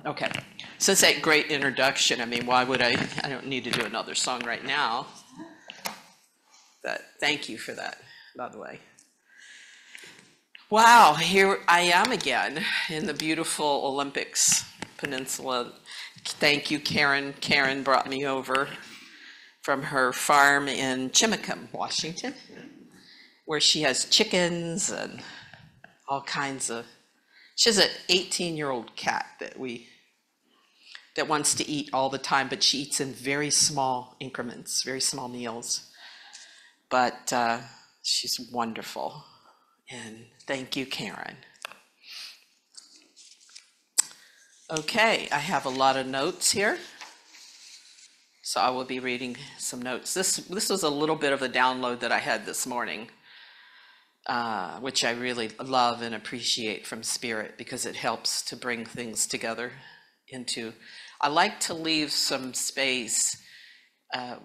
Okay, since that great introduction, I mean, why would I don't need to do another song right now. But thank you for that, by the way. Wow, here I am again in the beautiful Olympics Peninsula. Thank you, Karen. Karen brought me over from her farm in Chimacum, Washington, where she has chickens and all kinds of, she has an 18-year-old cat that wants to eat all the time, but she eats in very small increments, very small meals. But she's wonderful. And thank you, Karen. Okay, I have a lot of notes here. So I will be reading some notes. This was a little bit of a download that I had this morning, which I really love and appreciate from Spirit, because it helps to bring things together into. I like to leave some space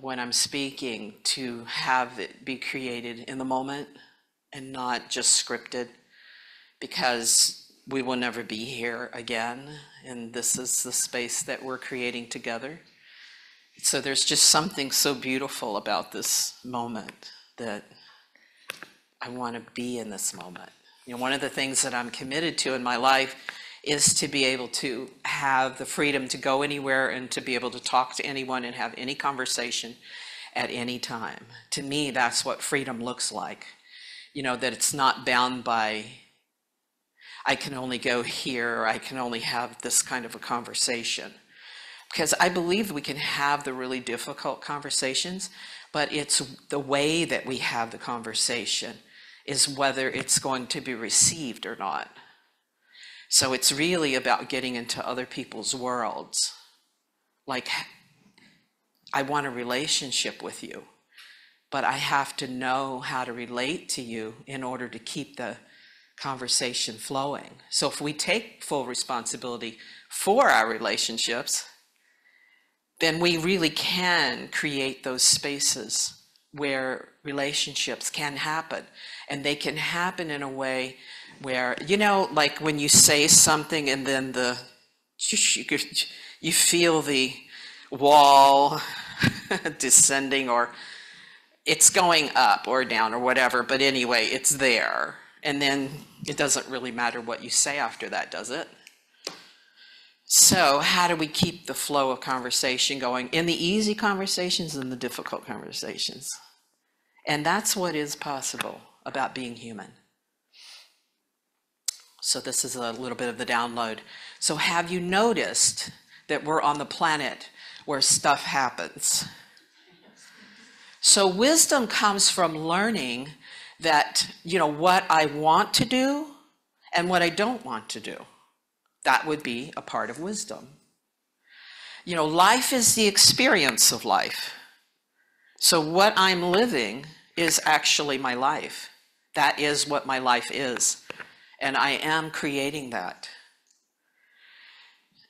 when I'm speaking to have it be created in the moment and not just scripted, because we will never be here again, and this is the space that we're creating together. So there's just something so beautiful about this moment that I want to be in this moment. You know, one of the things that I'm committed to in my life is to be able to have the freedom to go anywhere and to be able to talk to anyone and have any conversation at any time. To me, that's what freedom looks like. You know, that it's not bound by, I can only go here, or I can only have this kind of a conversation. Because I believe we can have the really difficult conversations, but it's the way that we have the conversation is whether it's going to be received or not. So it's really about getting into other people's worlds. Like, I want a relationship with you, but I have to know how to relate to you in order to keep the conversation flowing. So if we take full responsibility for our relationships, then we really can create those spaces where relationships can happen. And they can happen in a way where, you know, like when you say something and then you feel the wall descending, or it's going up or down or whatever, but anyway, it's there. And then it doesn't really matter what you say after that, does it? So how do we keep the flow of conversation going in the easy conversations and the difficult conversations? And that's what is possible about being human. So this is a little bit of the download. So have you noticed that we're on the planet where stuff happens? So wisdom comes from learning that, you know, what I want to do and what I don't want to do. That would be a part of wisdom. You know, life is the experience of life. So what I'm living is actually my life. That is what my life is. And I am creating that.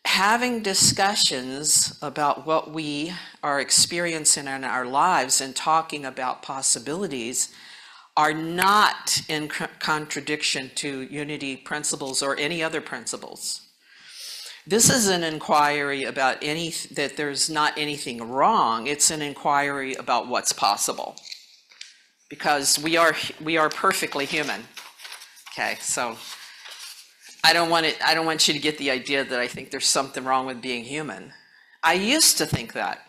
Having discussions about what we are experiencing in our lives and talking about possibilities are not in contradiction to unity principles or any other principles. This is an inquiry about that there's not anything wrong. It's an inquiry about what's possible, because we are perfectly human. Okay, so I don't want you to get the idea that I think there's something wrong with being human. I used to think that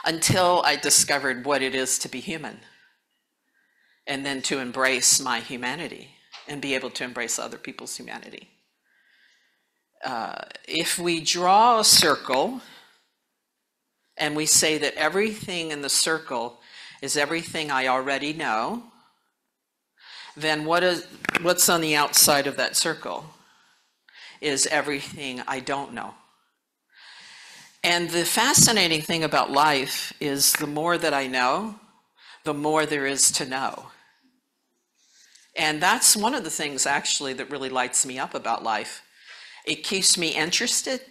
until I discovered what it is to be human, and then to embrace my humanity and be able to embrace other people's humanity. If we draw a circle and we say that everything in the circle is everything I already know, then what's on the outside of that circle is everything I don't know. And the fascinating thing about life is the more that I know, the more there is to know. And that's one of the things actually that really lights me up about life. It keeps me interested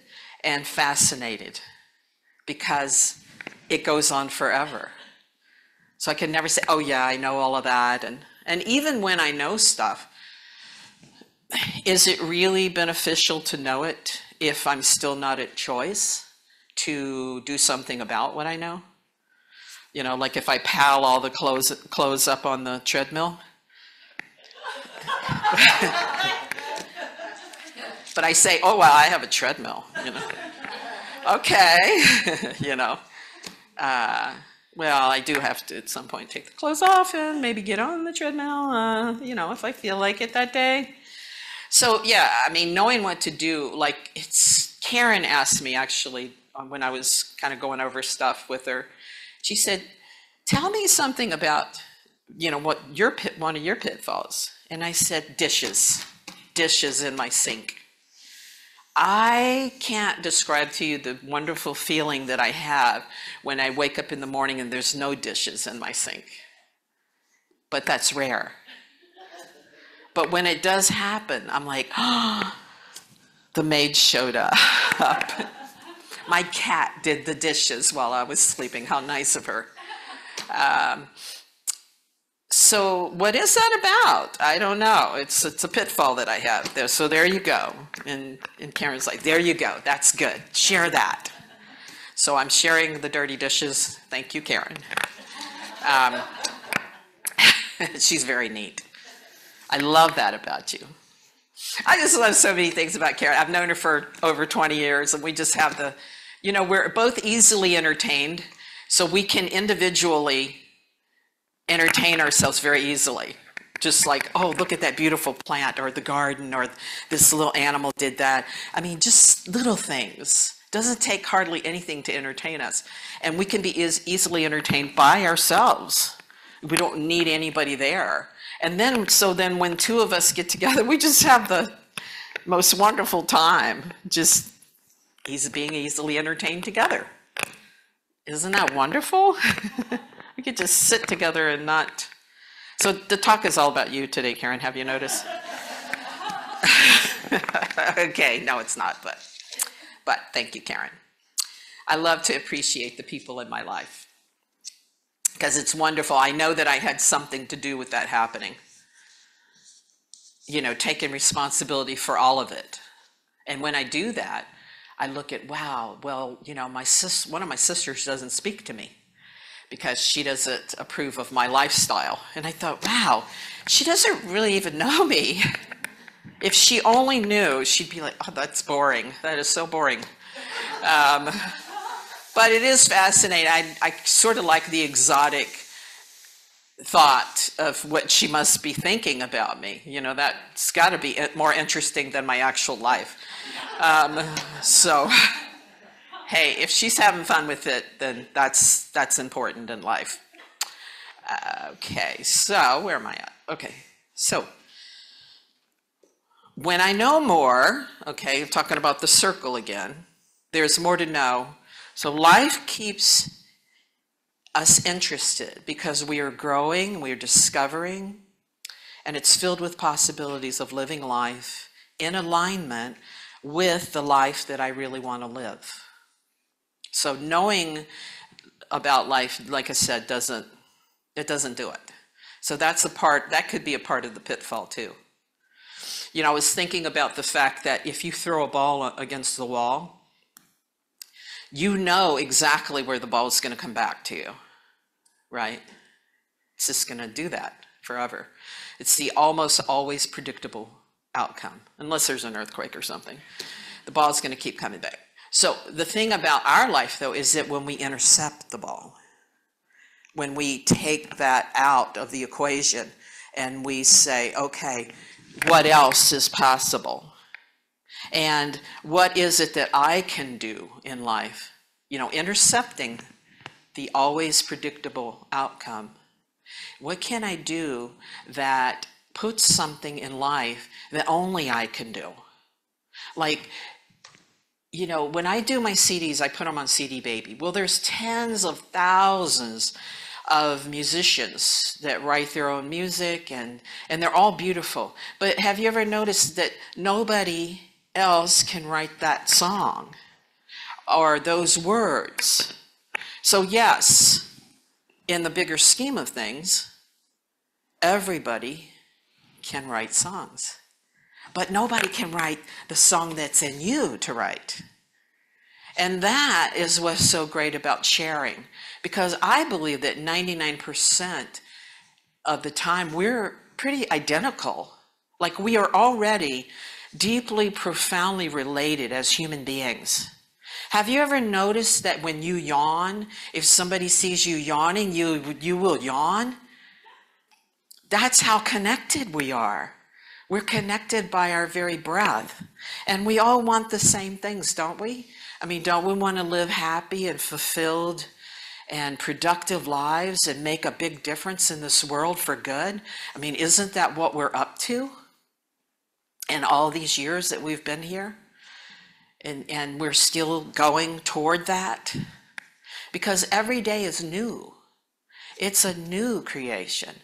and fascinated because it goes on forever. So I can never say, oh yeah, I know all of that. And even when I know stuff, is it really beneficial to know it if I'm still not at choice to do something about what I know. You know, like if I pile all the clothes up on the treadmill. But I say, oh, well, I have a treadmill, you know. Okay, you know. Well, I do have to at some point take the clothes off and maybe get on the treadmill, you know, if I feel like it that day. So yeah, I mean, knowing what to do, like Karen asked me actually when I was kind of going over stuff with her, she said, tell me something about, you know, what one of your pitfalls. And I said, dishes in my sink. I can't describe to you the wonderful feeling that I have when I wake up in the morning and there's no dishes in my sink. But that's rare. But when it does happen, I'm like, oh, the maid showed up. My cat did the dishes while I was sleeping. How nice of her. So what is that about? I don't know. It's a pitfall that I have there. So there you go. And Karen's like, there you go. That's good. Share that. So I'm sharing the dirty dishes. Thank you, Karen. She's very neat. I love that about you. I just love so many things about Karen. I've known her for over 20 years, and we just have the, you know, we're both easily entertained, so we can individually entertain ourselves very easily. Just like, oh, look at that beautiful plant, or the garden, or this little animal did that. I mean, just little things. Doesn't take hardly anything to entertain us. And we can be easily entertained by ourselves. We don't need anybody there. And then, so then when two of us get together, we just have the most wonderful time, just being easily entertained together. Isn't that wonderful? We could just sit together and not. So the talk is all about you today, Karen, have you noticed? Okay, no, it's not, but thank you, Karen. I love to appreciate the people in my life, because it's wonderful. I know that I had something to do with that happening. You know, taking responsibility for all of it. And when I do that, I look at, wow, well, you know, one of my sisters doesn't speak to me because she doesn't approve of my lifestyle. And I thought, wow, she doesn't really even know me. If she only knew, she'd be like, oh, that's boring. That is so boring. But it is fascinating. I sort of like the exotic thought of what she must be thinking about me. You know, that's got to be more interesting than my actual life. So, hey, if she's having fun with it, then that's important in life. Okay, so where am I at? Okay, so when I know more, okay, I'm talking about the circle again, there's more to know. So life keeps us interested because we are growing, we are discovering, and it's filled with possibilities of living life in alignment with the life that I really want to live. So knowing about life, like I said, doesn't do it. So that's a part, that could be a part of the pitfall too. You know, I was thinking about the fact that if you throw a ball against the wall, you know exactly where the ball is going to come back to you, right? It's just going to do that forever. It's the almost always predictable outcome, unless there's an earthquake or something. The ball is going to keep coming back. So the thing about our life, though, is that when we intercept the ball, when we take that out of the equation and we say, okay, what else is possible? And what is it that I can do in life? You know, intercepting the always predictable outcome. What can I do that puts something in life that only I can do? Like, you know, when I do my CDs, I put them on CD Baby. Well, there's tens of thousands of musicians that write their own music, and they're all beautiful. But have you ever noticed that nobody else can write that song or those words? So yes, in the bigger scheme of things, everybody can write songs. but nobody can write the song that's in you to write. And that is what's so great about sharing, because I believe that 99% of the time we're pretty identical. Like we are already deeply, profoundly related as human beings. Have you ever noticed that when you yawn, if somebody sees you yawning, you will yawn? That's how connected we are. We're connected by our very breath. And we all want the same things, don't we? I mean, don't we want to live happy and fulfilled and productive lives and make a big difference in this world for good? I mean, isn't that what we're up to in all these years that we've been here? And we're still going toward that? Because every day is new. It's a new creation.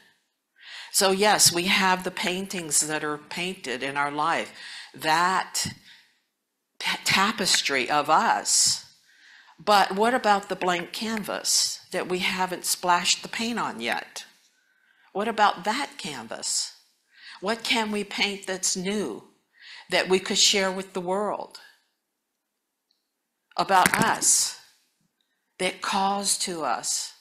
So yes, we have the paintings that are painted in our life, that tapestry of us. But what about the blank canvas that we haven't splashed the paint on yet? What about that canvas? What can we paint that's new that we could share with the world about us, that calls to us?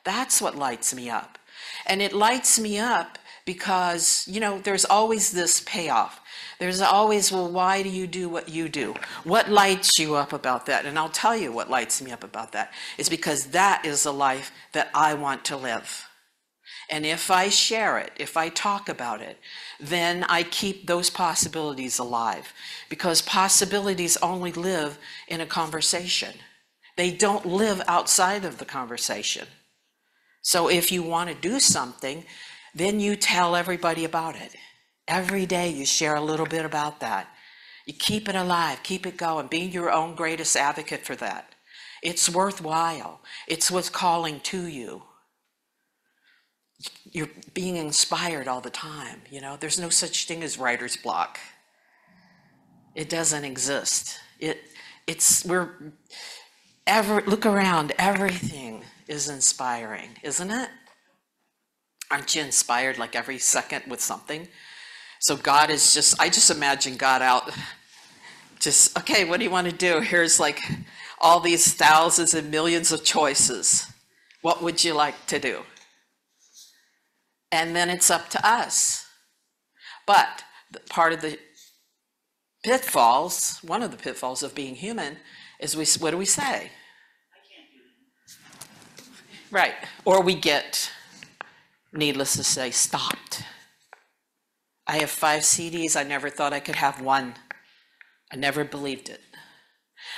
That's what lights me up. And it lights me up because, you know, there's always this payoff. There's always, well, why do you do what you do? What lights you up about that? And I'll tell you what lights me up about that. It's because that is the life that I want to live. And if I share it, if I talk about it, then I keep those possibilities alive. Because possibilities only live in a conversation. They don't live outside of the conversation. So if you want to do something, then you tell everybody about it. Every day you share a little bit about that. You keep it alive, keep it going, be your own greatest advocate for that. It's worthwhile. It's what's calling to you. You're being inspired all the time, you know. There's no such thing as writer's block. It doesn't exist. Look around, everything is inspiring, isn't it? Aren't you inspired like every second with something? So God is just, I just imagine God out, just, okay, what do you want to do? Here's like all these thousands and millions of choices. What would you like to do? And then it's up to us. But part of the pitfalls, one of the pitfalls of being human is what do we say? I can't do it. Right. Or we get, needless to say, stopped. I have 5 CDs. I never thought I could have one. I never believed it.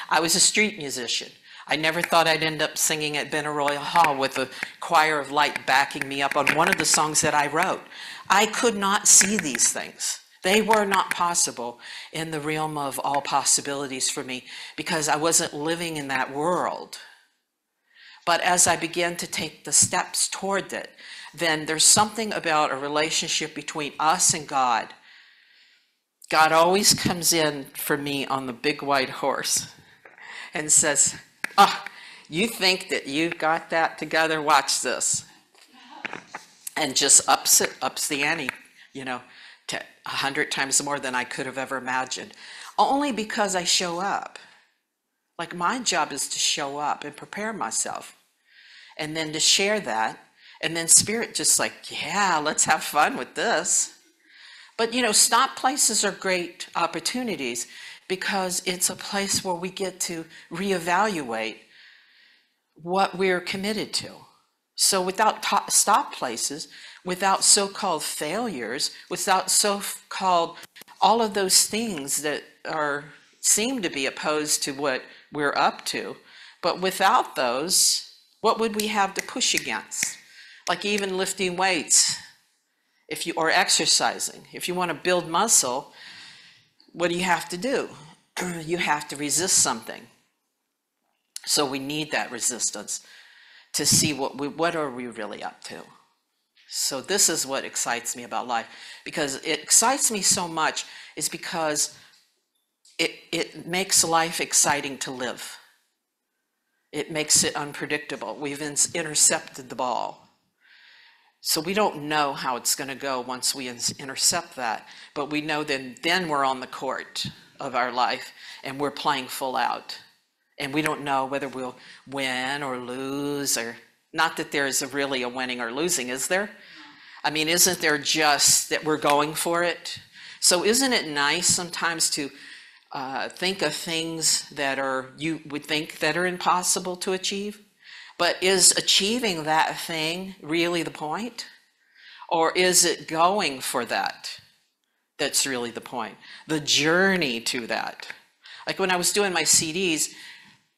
I was a street musician. I never thought I'd end up singing at Benaroya Hall with a choir of light backing me up on one of the songs that I wrote. I could not see these things. They were not possible in the realm of all possibilities for me because I wasn't living in that world. But as I began to take the steps toward it, then there's something about a relationship between us and God. God always comes in for me on the big white horse and says, you think that you got that together? Watch this. And just ups the ante, you know, to 100 times more than I could have ever imagined. Only because I show up. Like my job is to show up and prepare myself. And then to share that. And then Spirit just like, yeah, let's have fun with this. But, you know, stop places are great opportunities because it's a place where we get to reevaluate what we're committed to. So without stop places, without so-called failures, without so-called all of those things that seem to be opposed to what we're up to, but without those, what would we have to push against? Like even lifting weights, or exercising. If you want to build muscle, what do you have to do? You have to resist something. So we need that resistance to see what are we really up to. So this is what excites me about life. Because it excites me so much is because it makes life exciting to live. It makes it unpredictable. We've intercepted the ball. So we don't know how it's going to go once we intercept that, but we know then we're on the court of our life and we're playing full out. And we don't know whether we'll win or lose, or not that there's really a winning or losing, is there? I mean, isn't there just that we're going for it? So isn't it nice sometimes to think of things that you would think that are impossible to achieve? But is achieving that thing really the point? Or is it going for that that's really the point? The journey to that. Like when I was doing my CDs,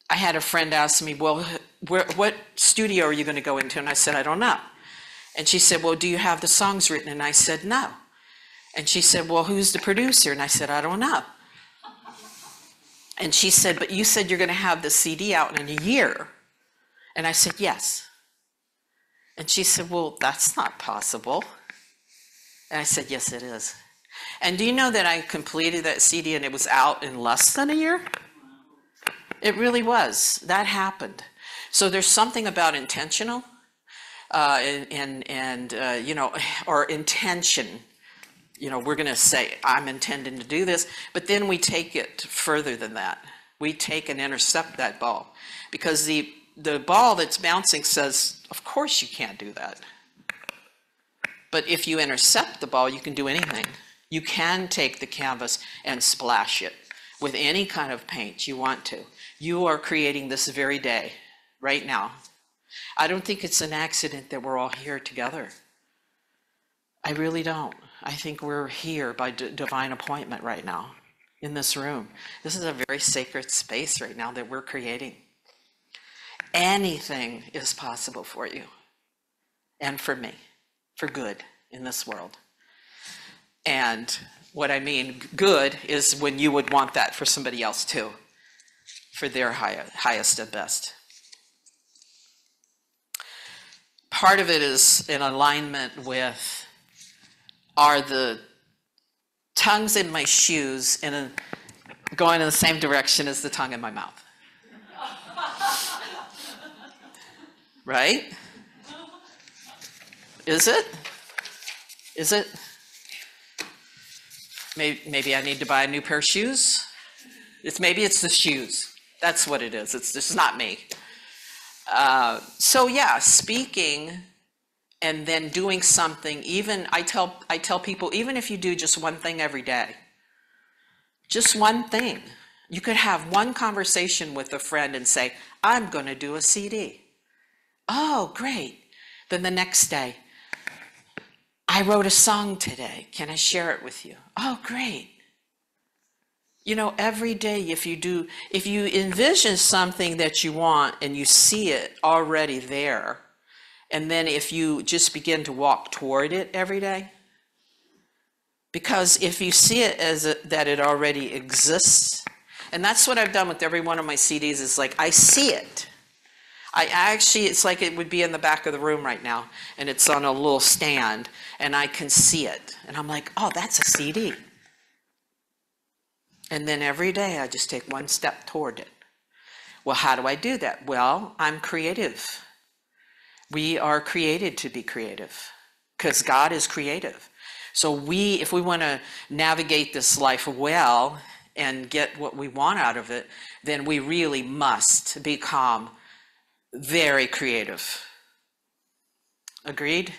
I had a friend ask me, well, what studio are you going to go into? And I said, I don't know. And she said, well, do you have the songs written? And I said, no. And she said, well, who's the producer? And I said, I don't know. And she said, but you said you're going to have the CD out in a year. And I said, yes. And she said, well, that's not possible. And I said, yes, it is. And do you know that I completed that CD and it was out in less than a year? It really was. That happened. So there's something about intentional you know, or intention. You know, we're going to say, I'm intending to do this, but then we take it further than that. We take and intercept that ball, because the ball that's bouncing says, of course you can't do that. But if you intercept the ball, you can do anything. You can take the canvas and splash it with any kind of paint you want to. You are creating this very day, right now. I don't think it's an accident that we're all here together. I really don't. I think we're here by divine appointment right now in this room. This is a very sacred space right now that we're creating. Anything is possible for you and for me, for good in this world. And what I mean good is when you would want that for somebody else too, for their highest and best. Part of it is in alignment with, are the tongues in my shoes going in the same direction as the tongue in my mouth? Right? Is it? Is it? Maybe I need to buy a new pair of shoes. Maybe it's the shoes. That's what it is. It's just not me. So yeah, speaking and then doing something. Even I tell people, even if you do just one thing every day, just one thing. You could have one conversation with a friend and say, I'm going to do a CD. Oh, great. Then the next day, I wrote a song today. Can I share it with you? Oh, great. You know, every day if you envision something that you want and you see it already there, and then if you just begin to walk toward it every day, because if you see it as that it already exists, and that's what I've done with every one of my CDs, is like, I see it. It's like it would be in the back of the room right now, and it's on a little stand, and I can see it. And I'm like, oh, that's a CD. And then every day I just take one step toward it. Well, how do I do that? Well, I'm creative. We are created to be creative because God is creative. So if we want to navigate this life well and get what we want out of it, then we really must become very creative. Agreed?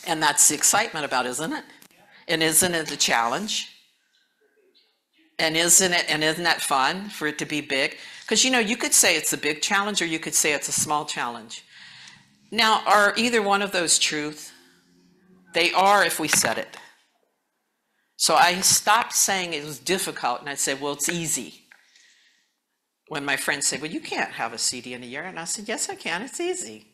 And that's the excitement about, isn't it? And isn't it the challenge? And isn't that fun for it to be big? Because you could say it's a big challenge or you could say it's a small challenge. Now, are either one of those truth? They are if we set it. So I stopped saying it was difficult and I said, well, it's easy. When my friends say, well, you can't have a CD in a year. And I said, yes, I can. It's easy.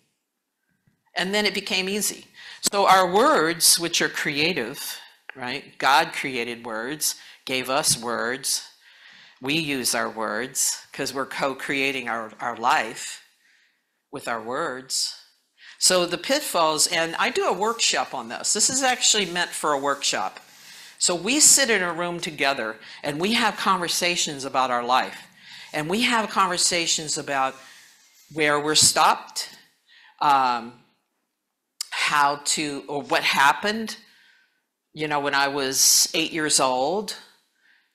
And then it became easy. So our words, which are creative, right? God created words, gave us words. We use our words because we're co-creating our life with our words. So the pitfalls, and I do a workshop on this. This is actually meant for a workshop. So we sit in a room together and we have conversations about our life. And we have conversations about where we're stopped, or what happened. You know, when I was 8 years old,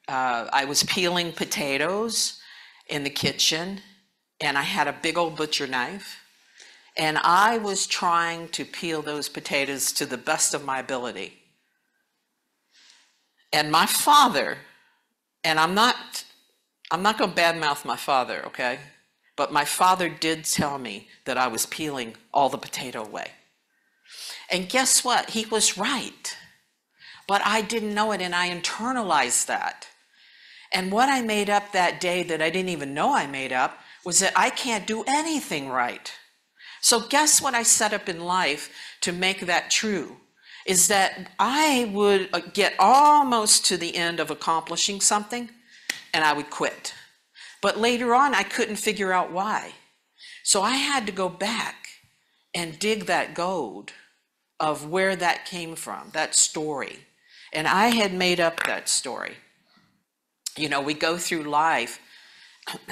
I was peeling potatoes in the kitchen, and I had a big old butcher knife, and I was trying to peel those potatoes to the best of my ability. And my father, and I'm not going to badmouth my father, okay? But my father did tell me that I was peeling all the potato away. And guess what? He was right. But I didn't know it, and I internalized that. And what I made up that day that I didn't even know I made up was that I can't do anything right. So guess what I set up in life to make that true? Is that I would get almost to the end of accomplishing something, and I would quit. But later on, I couldn't figure out why. So I had to go back and dig that gold of where that came from, that story. And I had made up that story. You know, we go through life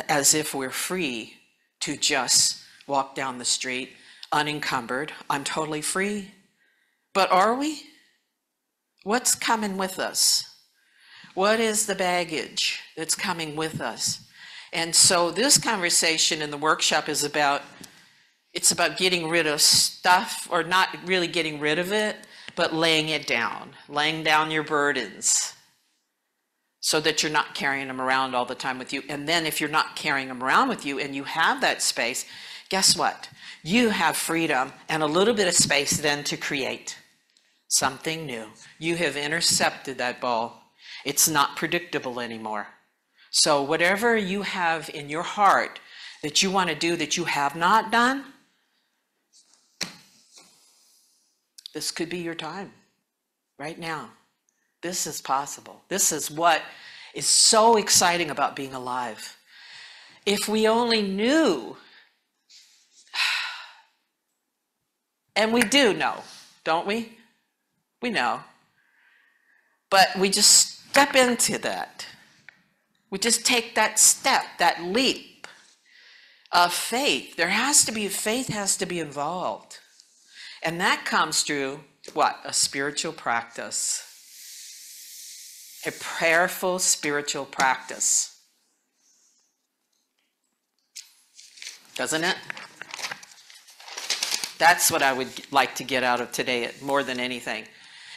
as if we're free to just walk down the street unencumbered. I'm totally free. But are we? What's coming with us? What is the baggage that's coming with us? And so this conversation in the workshop is about, it's about getting rid of stuff, or not really getting rid of it, but laying it down, laying down your burdens so that you're not carrying them around all the time with you. And then if you're not carrying them around with you and you have that space, guess what? You have freedom and a little bit of space then to create something new. You have intercepted that ball. It's not predictable anymore. So whatever you have in your heart that you want to do that you have not done, this could be your time right now. This is possible. This is what is so exciting about being alive. If we only knew, and we do know, don't we? We know. But we just step into that. We just take that step, that leap of faith. Faith has to be involved. And that comes through what? A spiritual practice. A prayerful spiritual practice. Doesn't it? That's what I would like to get out of today more than anything,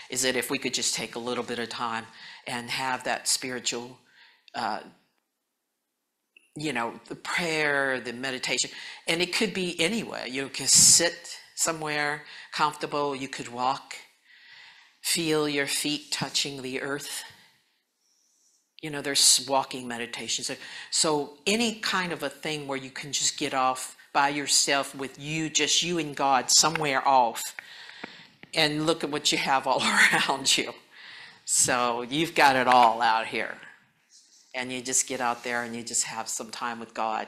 is that if we could just take a little bit of time and have that spiritual, the prayer, the meditation, and it could be anywhere. You could sit somewhere comfortable, you could walk, feel your feet touching the earth. You know, there's walking meditations. So any kind of a thing where you can just get off by yourself with you, just you and God somewhere off, and look at what you have all around you. So you've got it all out here. And you just get out there and you just have some time with God.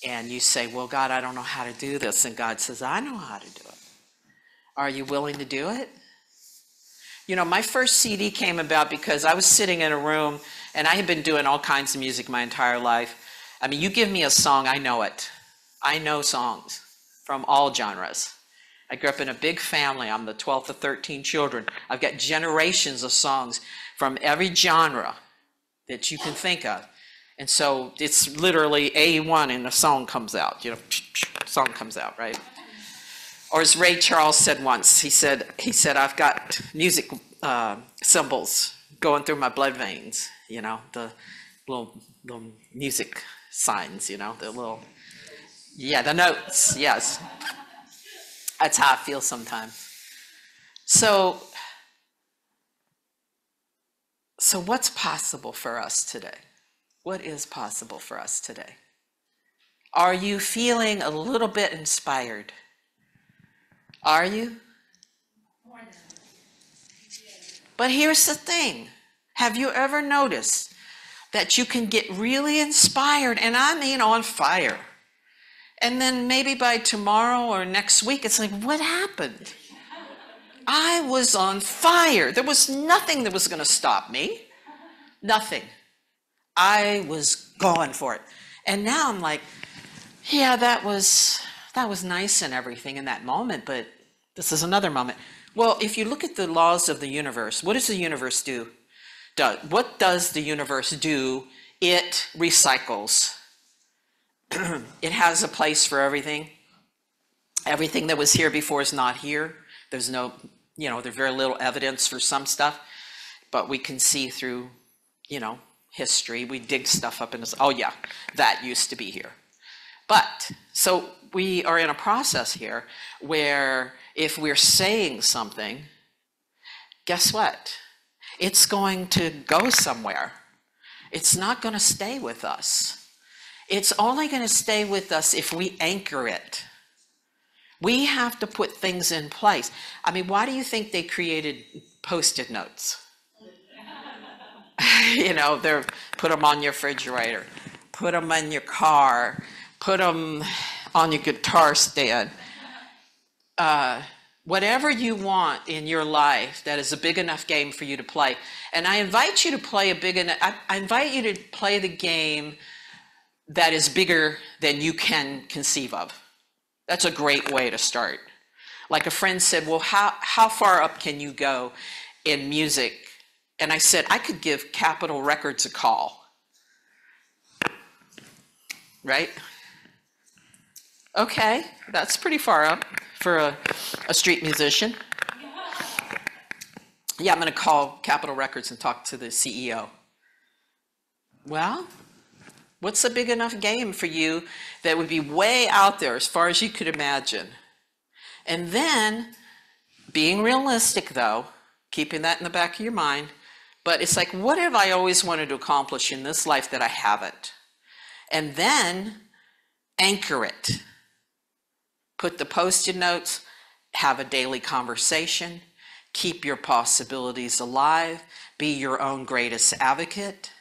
And you say, well, God, I don't know how to do this. And God says, I know how to do it. Are you willing to do it? You know, my first CD came about because I was sitting in a room, and I had been doing all kinds of music my entire life. I mean, you give me a song, I know it. I know songs from all genres. I grew up in a big family. I'm the 12th of 13 children. I've got generations of songs from every genre that you can think of. And so it's literally A1 and the song comes out, song comes out, right? Or as Ray Charles said once, he said, I've got music symbols going through my blood veins, the little music signs, the little, the notes, yes. That's how I feel sometimes. So what's possible for us today? What is possible for us today? Are you feeling a little bit inspired? Are you? But here's the thing. Have you ever noticed that you can get really inspired, and I mean on fire, and then maybe by tomorrow or next week, it's like, what happened? I was on fire. There was nothing that was going to stop me. Nothing. I was going for it. And now I'm like, yeah, that was nice and everything in that moment, but This is another moment. Well, if you look at the laws of the universe, what does the universe do? What does the universe do? It recycles. It has a place for everything. Everything that was here before is not here. There's no, there's very little evidence for some stuff, but we can see through, history. We dig stuff up in this. Oh yeah, that used to be here. But, so we are in a process here where if we're saying something, guess what? It's going to go somewhere. It's not going to stay with us. It's only going to stay with us if we anchor it. We have to put things in place. I mean, why do you think they created Post-it notes? They're put them on your refrigerator, put them in your car, put them on your guitar stand. Whatever you want in your life that is a big enough game for you to play. And I invite you to play I invite you to play the game that is bigger than you can conceive of. That's a great way to start. Like a friend said, well, how far up can you go in music? And I said, I could give Capitol Records a call. Right? Okay, that's pretty far up for a street musician. Yeah, I'm going to call Capitol Records and talk to the CEO. Well, what's a big enough game for you that would be way out there as far as you could imagine? And then, being realistic though, keeping that in the back of your mind, but it's like, what have I always wanted to accomplish in this life that I haven't? And then, anchor it. Put the Post-it notes, have a daily conversation, keep your possibilities alive, be your own greatest advocate,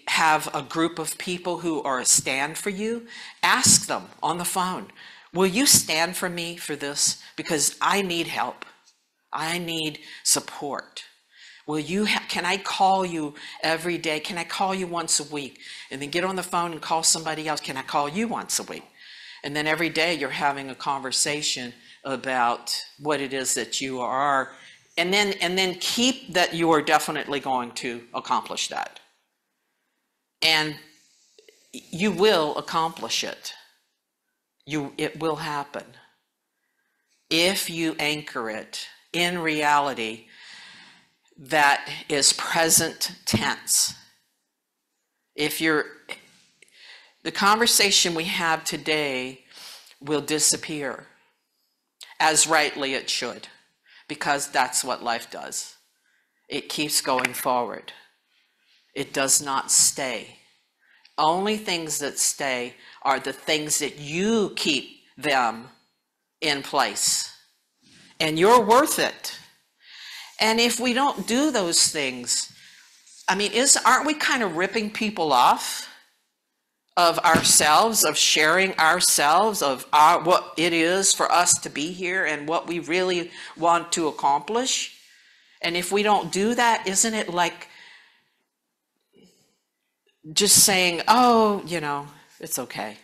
have a group of people who are a stand for you. Ask them on the phone, will you stand for me for this? Because I need help. I need support. Can I call you every day? Can I call you once a week? And then get on the phone and call somebody else. Can I call you once a week? And then every day you're having a conversation about what it is that you are. And then keep that you are definitely going to accomplish that. And you will accomplish it. It will happen. If you anchor it in reality that is present tense. The conversation we have today will disappear, as rightly it should, because that's what life does. It keeps going forward. It does not stay. Only things that stay are the things that you keep them in place. And you're worth it. And if we don't do those things, I mean, aren't we kind of ripping people off of ourselves, of sharing ourselves, of what it is for us to be here and what we really want to accomplish? And if we don't do that, isn't it like just saying, oh, it's okay?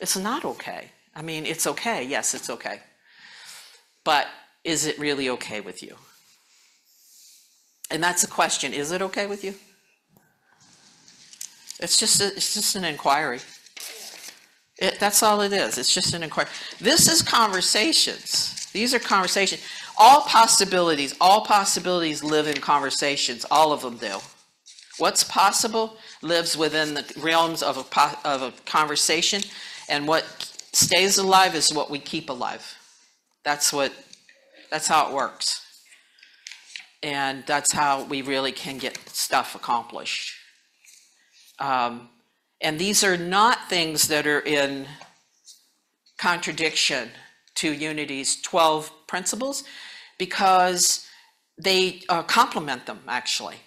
It's not okay. I mean, it's okay. Yes, it's okay. But is it really okay with you? And that's a question. Is it okay with you? It's just an inquiry. That's all it is. It's just an inquiry. This is conversations. These are conversations. All possibilities live in conversations. All of them do. What's possible lives within the realms of a conversation, and what stays alive is what we keep alive. That's how it works. And that's how we really can get stuff accomplished. And these are not things that are in contradiction to Unity's 12 principles, because they complement them, actually.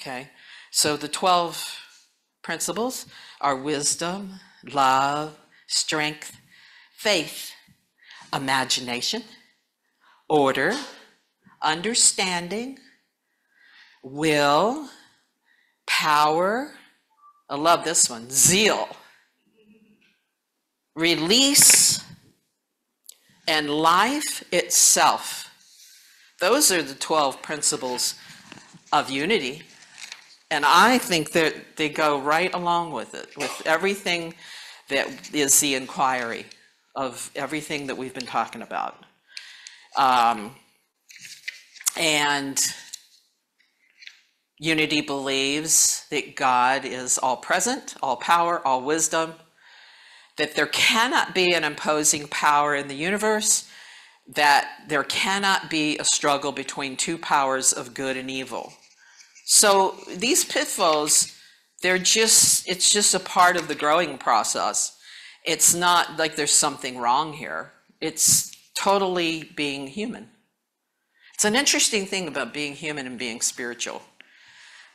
Okay? So the 12 principles are wisdom, love, strength, faith, imagination, order, understanding, will, power, I love this one, zeal, release, and life itself. Those are the 12 principles of unity. And I think that they go right along with it, with everything that is the inquiry of everything that we've been talking about. And unity believes that God is all present, all power, all wisdom, that there cannot be an imposing power in the universe, that there cannot be a struggle between two powers of good and evil. So these pitfalls, it's just a part of the growing process. It's not like there's something wrong here. It's totally being human. It's an interesting thing about being human and being spiritual.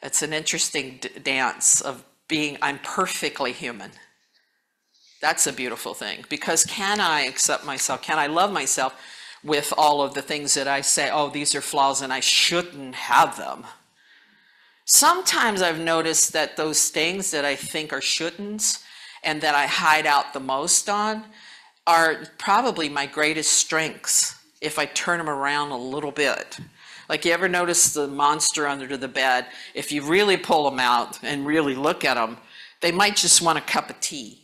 It's an interesting dance of being, I'm perfectly human. That's a beautiful thing, because can I accept myself? Can I love myself with all of the things that I say, oh, these are flaws and I shouldn't have them? Sometimes I've noticed that those things that I think are shouldn'ts and that I hide out the most on are probably my greatest strengths if I turn them around a little bit. Like, you ever notice the monster under the bed? If you really pull them out and really look at them, they might just want a cup of tea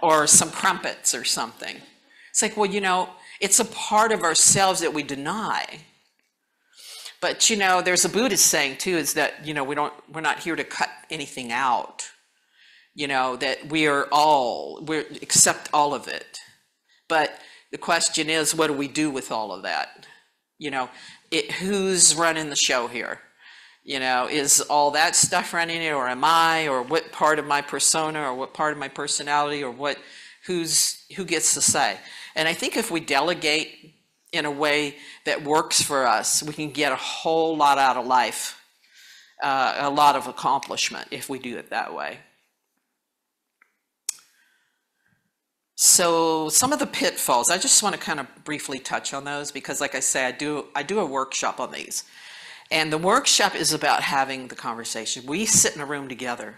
or some crumpets or something. It's like, well, you know, it's a part of ourselves that we deny. But, you know, there's a Buddhist saying too, is that, you know, we're not here to cut anything out. You know, that we accept all of it. But the question is, what do we do with all of that? You know, who's running the show here? You know, is all that stuff running it, or am I, or what part of my persona, or what part of my personality, or who gets to say? And I think if we delegate in a way that works for us, we can get a whole lot out of life, a lot of accomplishment if we do it that way. So some of the pitfalls, I just want to kind of briefly touch on those, because like I say, I do a workshop on these. And the workshop is about having the conversation. We sit in a room together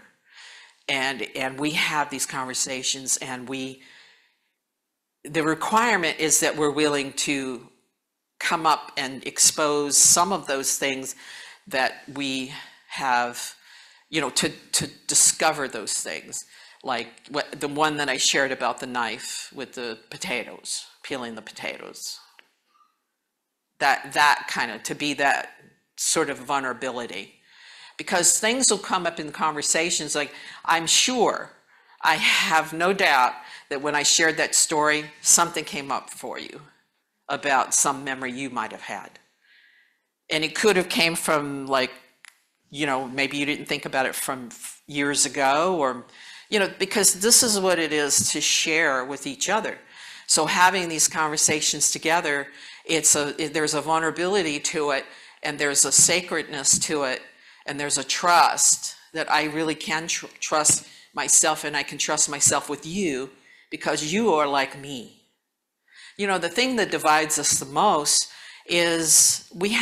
and we have these conversations, and the requirement is that we're willing to come up and expose some of those things that we have, you know, to discover those things. Like the one that I shared about the knife with the potatoes, peeling the potatoes. That kind of, to be that sort of vulnerability. Because things will come up in conversations, like, I'm sure, I have no doubt that when I shared that story, something came up for you about some memory you might have had. And it could have came from, like, you know, maybe you didn't think about it from years ago, or, you know, because this is what it is to share with each other. So having these conversations together, there's a vulnerability to it, and there's a sacredness to it, and there's a trust that I really can trust myself, and I can trust myself with you because you are like me. You know, the thing that divides us the most is we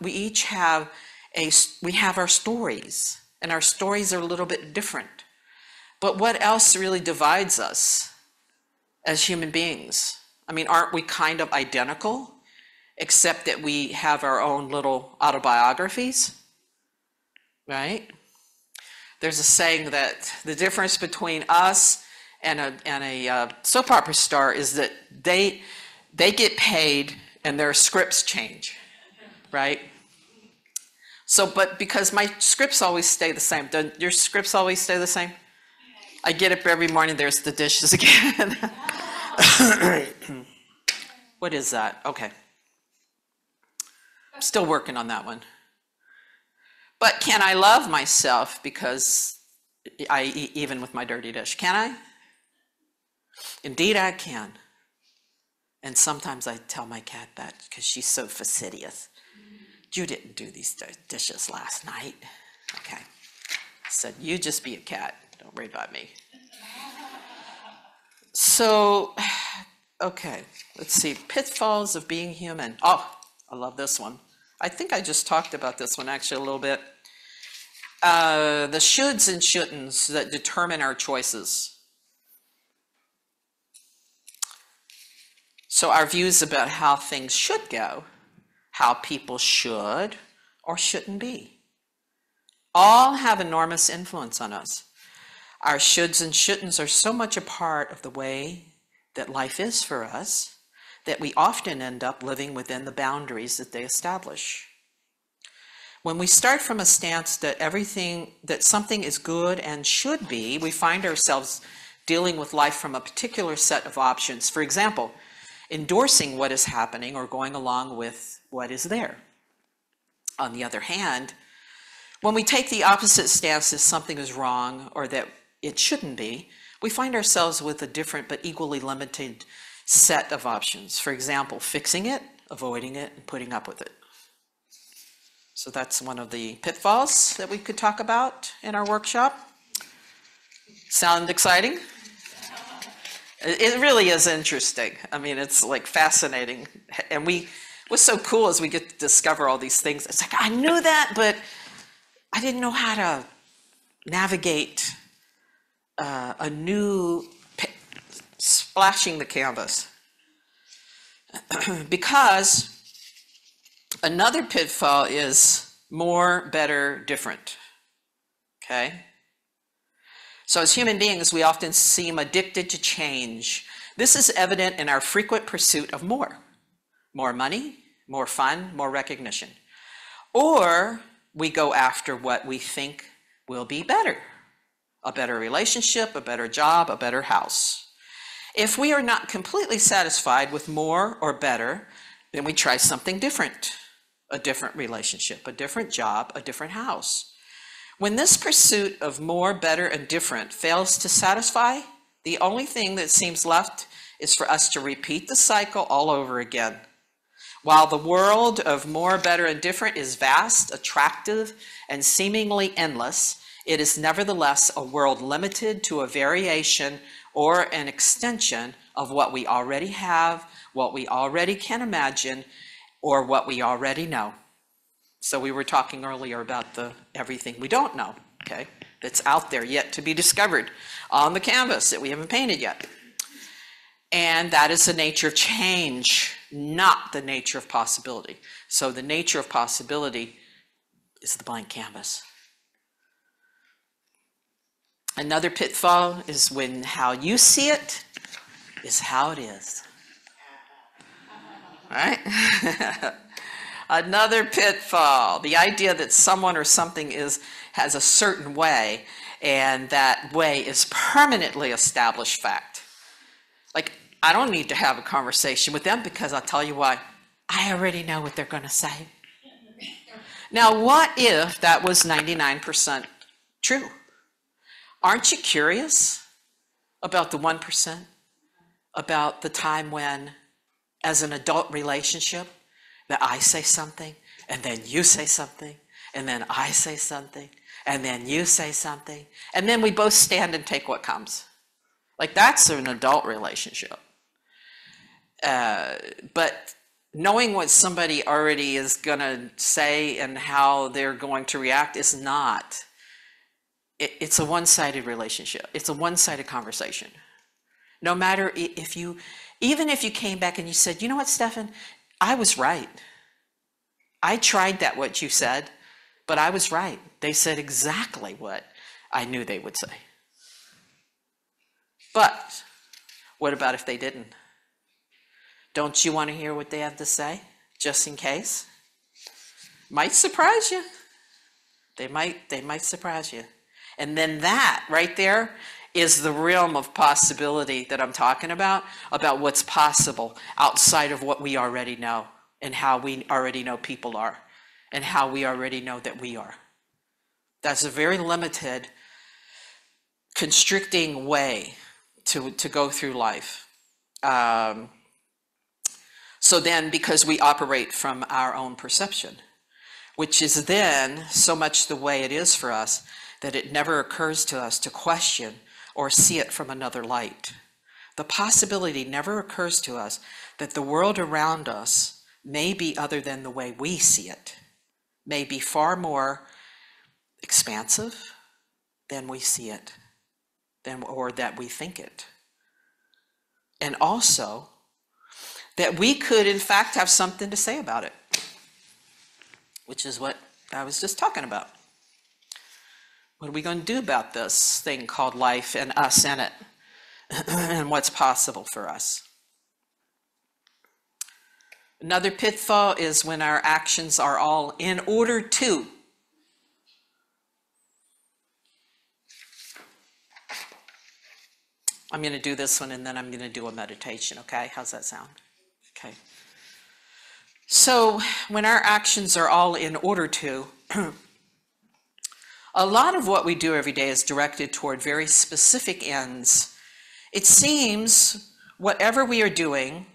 each have our stories, and our stories are a little bit different. But what else really divides us as human beings? I mean, aren't we kind of identical, except that we have our own little autobiographies, right? There's a saying that the difference between us and a soap opera star is that they get paid and their scripts change, right? So, but because my scripts always stay the same, don't your scripts always stay the same? I get up every morning, there's the dishes again. What is that? Okay. I'm still working on that one. But can I love myself because I eat even with my dirty dish? Can I? Indeed I can. And sometimes I tell my cat that because she's so fastidious. You didn't do these dishes last night. Okay. I said, you just be a cat. Don't worry about me. So, okay, let's see. Pitfalls of being human. Oh, I love this one. I think I just talked about this one actually a little bit. The shoulds and shouldn'ts that determine our choices. So our views about how things should go, how people should or shouldn't be, all have enormous influence on us. Our shoulds and shouldn'ts are so much a part of the way that life is for us that we often end up living within the boundaries that they establish. When we start from a stance that something is good and should be, we find ourselves dealing with life from a particular set of options. For example, endorsing what is happening or going along with what is there. On the other hand, when we take the opposite stance that something is wrong or that it shouldn't be, we find ourselves with a different but equally limited set of options. For example, fixing it, avoiding it, and putting up with it. So that's one of the pitfalls that we could talk about in our workshop. Sound exciting? It really is interesting. I mean, it's like fascinating. And what's so cool is we get to discover all these things. It's like, I knew that, but I didn't know how to navigate a new splashing the canvas. Because another pitfall is more, better, different. Okay? So as human beings, we often seem addicted to change. This is evident in our frequent pursuit of more. More money, more fun, more recognition. Or we go after what we think will be better. A better relationship, a better job, a better house. If we are not completely satisfied with more or better, then we try something different. A different relationship, a different job, a different house. When this pursuit of more, better, and different fails to satisfy, the only thing that seems left is for us to repeat the cycle all over again. While the world of more, better, and different is vast, attractive, and seemingly endless, it is nevertheless a world limited to a variation or an extension of what we already have, what we already can imagine, or what we already know. So we were talking earlier about everything we don't know, okay, that's out there yet to be discovered on the canvas that we haven't painted yet. And that is the nature of change, not the nature of possibility. So the nature of possibility is the blank canvas. Another pitfall is when how you see it is how it is. Right? Another pitfall, the idea that someone or something has a certain way, and that way is permanently established fact. Like, I don't need to have a conversation with them because I'll tell you what, I already know what they're going to say. Now, what if that was 99% true? Aren't you curious about the 1%? About the time when, as an adult relationship, that I say something, and then you say something, and then I say something, and then you say something, and then we both stand and take what comes. Like, that's an adult relationship. But knowing what somebody already is going to say and how they're going to react is not. It's a one-sided relationship. It's a one-sided conversation. No matter even if you came back and you said, you know what, Stephan, I was right. I tried that, what you said, but I was right. They said exactly what I knew they would say. But what about if they didn't? Don't you want to hear what they have to say, just in case? Might surprise you. They might surprise you. And then that right there is the realm of possibility that I'm talking about what's possible outside of what we already know and how we already know people are and how we already know that we are. That's a very limited, constricting way to go through life. So then, because we operate from our own perception, which is then so much the way it is for us that it never occurs to us to question or see it from another light. The possibility never occurs to us that the world around us may be other than the way we see it, may be far more expansive than we see it, or that we think it. And also that we could, in fact, have something to say about it, which is what I was just talking about. What are we going to do about this thing called life and us in it, and what's possible for us? Another pitfall is when our actions are all in order to. I'm going to do this one, and then I'm going to do a meditation, okay? How's that sound? Okay. So when our actions are all in order to, a lot of what we do every day is directed toward very specific ends. It seems whatever we are doing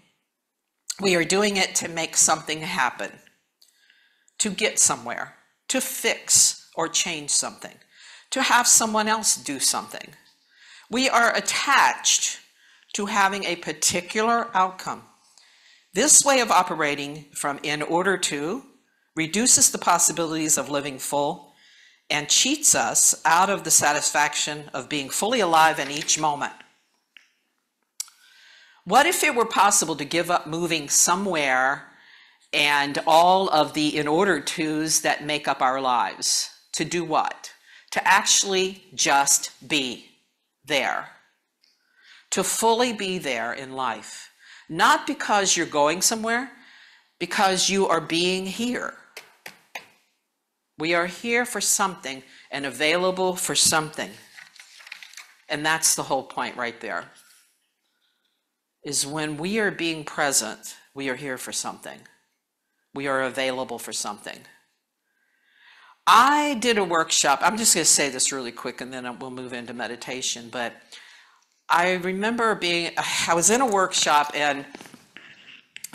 it to make something happen, to get somewhere, to fix or change something, to have someone else do something. We are attached to having a particular outcome. This way of operating from in order to reduces the possibilities of living full and cheats us out of the satisfaction of being fully alive in each moment. What if it were possible to give up moving somewhere and all of the in order tos that make up our lives? To do what? To actually just be there. To fully be there in life. Not because you're going somewhere, because you are being here. We are here for something and available for something. And that's the whole point right there. Is when we are being present, we are here for something. We are available for something. I did a workshop. I'm just going to say this really quick and then we'll move into meditation. But I remember I was in a workshop and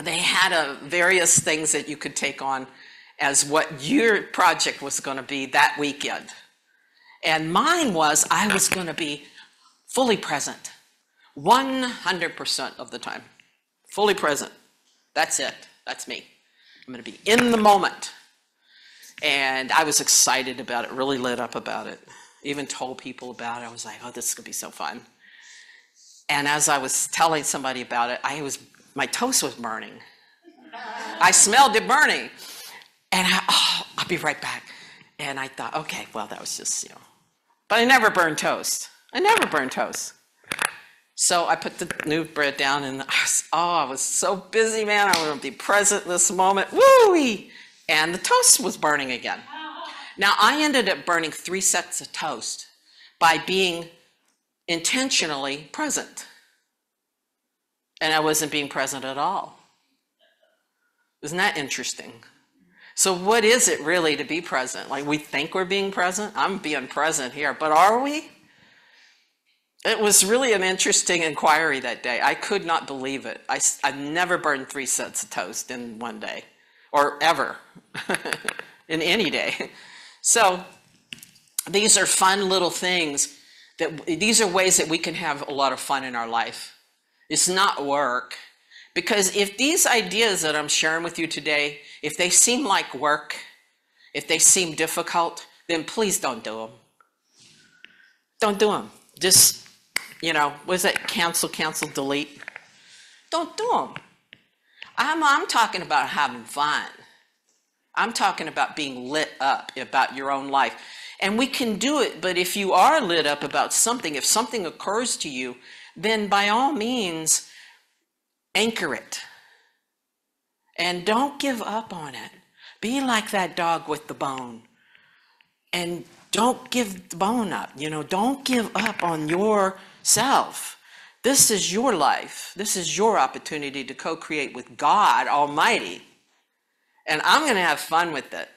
they had various things that you could take on as what your project was going to be that weekend. And mine was, I was going to be fully present. 100% of the time, fully present. That's it. That's me. I'm going to be in the moment. And I was excited about it, really lit up about it. Even told people about it. I was like, oh, this is going to be so fun. And as I was telling somebody about it, my toast was burning. I smelled it burning. And I'll be right back. And I thought, okay, well, that was just, But I never burned toast. I never burned toast. So I put the new bread down and I was so busy, man. I want to be present in this moment. Woo-wee! And the toast was burning again. Now I ended up burning 3 sets of toast by being intentionally present. And I wasn't being present at all. Isn't that interesting? So what is it really to be present? Like we think we're being present? I'm being present here, but are we? It was really an interesting inquiry that day. I could not believe it. I never burned 3 sets of toast in one day, or ever, in any day. So these are fun little things. These are ways that we can have a lot of fun in our life. It's not work. Because if these ideas that I'm sharing with you today, if they seem like work, if they seem difficult, then please don't do them. Don't do them. Just, what is that? Cancel, delete. Don't do them. I'm talking about having fun. I'm talking about being lit up about your own life. And we can do it, but if you are lit up about something, if something occurs to you, then by all means, anchor it. And don't give up on it. Be like that dog with the bone. And don't give the bone up. Don't give up on yourself. This is your life. This is your opportunity to co-create with God Almighty. And I'm going to have fun with it.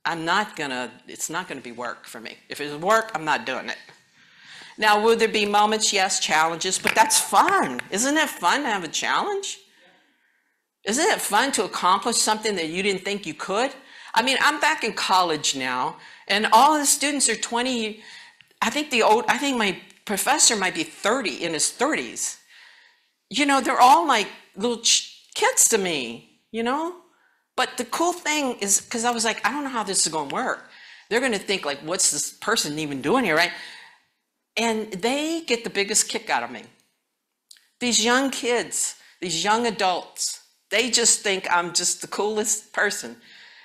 It's not going to be work for me. If it's work, I'm not doing it. Now, will there be moments? Yes, challenges, but that's fun. Isn't it fun to have a challenge? Isn't it fun to accomplish something that you didn't think you could? I mean, I'm back in college now, and all the students are 20. I think my professor might be 30, in his 30s. They're all like little kids to me, But the cool thing is, because I was like, I don't know how this is going to work. They're going to think like, what's this person even doing here, right? And they get the biggest kick out of me. These young kids, These young adults, they just think I'm just the coolest person.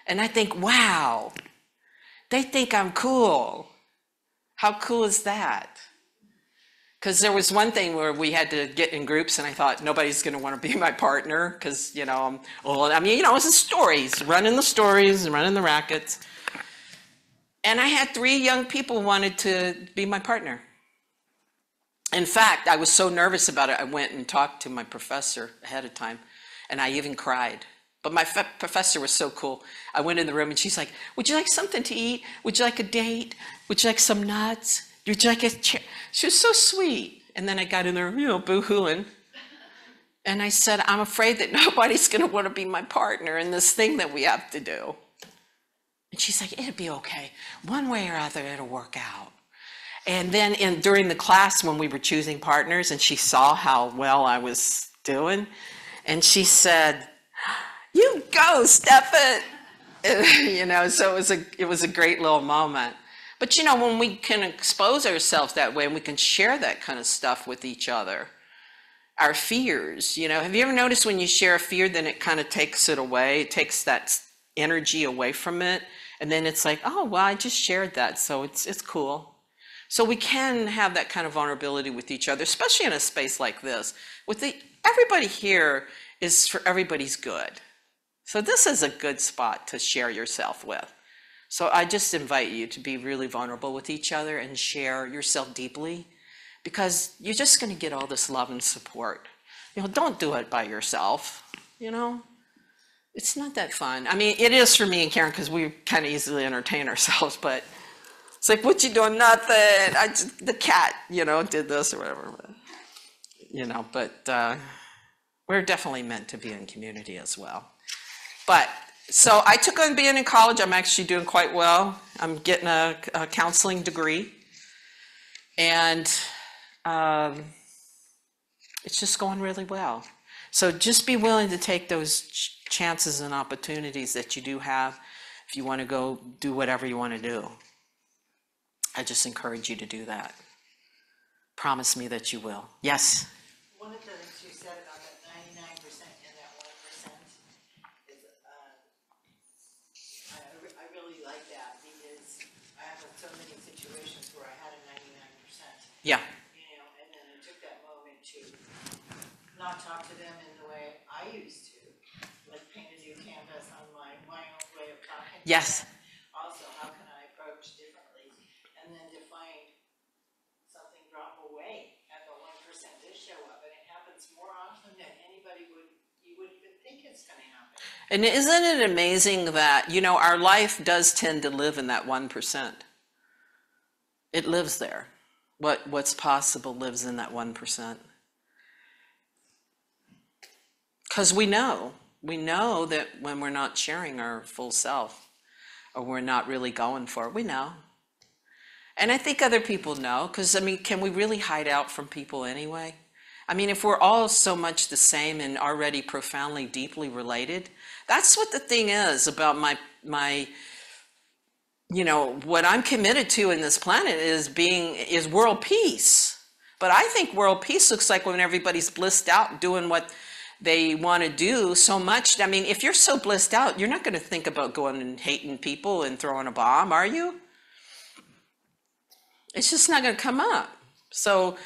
And I think, wow, they think I'm cool. How cool is that? Because there was one thing where we had to get in groups, and I thought nobody's going to want to be my partner because, you know, it's the stories, running the rackets. And I had 3 young people wanted to be my partner. In fact, I was so nervous about it, I went and talked to my professor ahead of time, and I even cried. But my professor was so cool. I went in the room, and she's like, would you like something to eat? Would you like a date? Would you like some nuts? Would you like a chair? She was so sweet. And then I got in there, boo-hooing. And I said, I'm afraid that nobody's going to want to be my partner in this thing that we have to do. And she's like, it'll be okay. One way or other, it'll work out. And then during the class when we were choosing partners, and she saw how well I was doing, and she said, you go, Stephan. So it was a great little moment. But when we can expose ourselves that way and we can share that kind of stuff with each other, our fears, have you ever noticed when you share a fear, then it kind of takes it away, it takes that energy away from it, and then it's like, oh, well, I just shared that, so it's cool. So we can have that kind of vulnerability with each other, especially in a space like this. Everybody here is for everybody's good. So this is a good spot to share yourself with. So I just invite you to be really vulnerable with each other and share yourself deeply, because you're just going to get all this love and support. Don't do it by yourself. It's not that fun. I mean, it is for me and Karen because we kind of easily entertain ourselves, but it's like, what you doing? Nothing. The cat, did this or whatever. But we're definitely meant to be in community as well. But so I took on being in college. I'm actually doing quite well. I'm getting a counseling degree, and it's just going really well. So just be willing to take those chances and opportunities that you do have if you want to go do whatever you want to do. I just encourage you to do that. Promise me that you will. Yes? One of the things you said about that 99% and that 1% is, I really like that, because I have so many situations where I had a 99%. Yeah. And then I took that moment to not talk to them in the way I used to, like paint a new canvas on my own way of talking. Yes. Also, how can I approach differently? And then to find something drop away and the 1% does show up, and it happens more often than you would even think it's going to happen. And isn't it amazing that, our life does tend to live in that 1%. It lives there. What's possible lives in that 1%. Because we know that when we're not sharing our full self, or we're not really going for it, we know. And I think other people know, because, can we really hide out from people anyway? If we're all so much the same and already profoundly, deeply related, that's what the thing is about my what I'm committed to in this planet is world peace. But I think world peace looks like when everybody's blissed out doing what they want to do so much. If you're so blissed out, you're not going to think about going and hating people and throwing a bomb, are you? It's just not going to come up. So,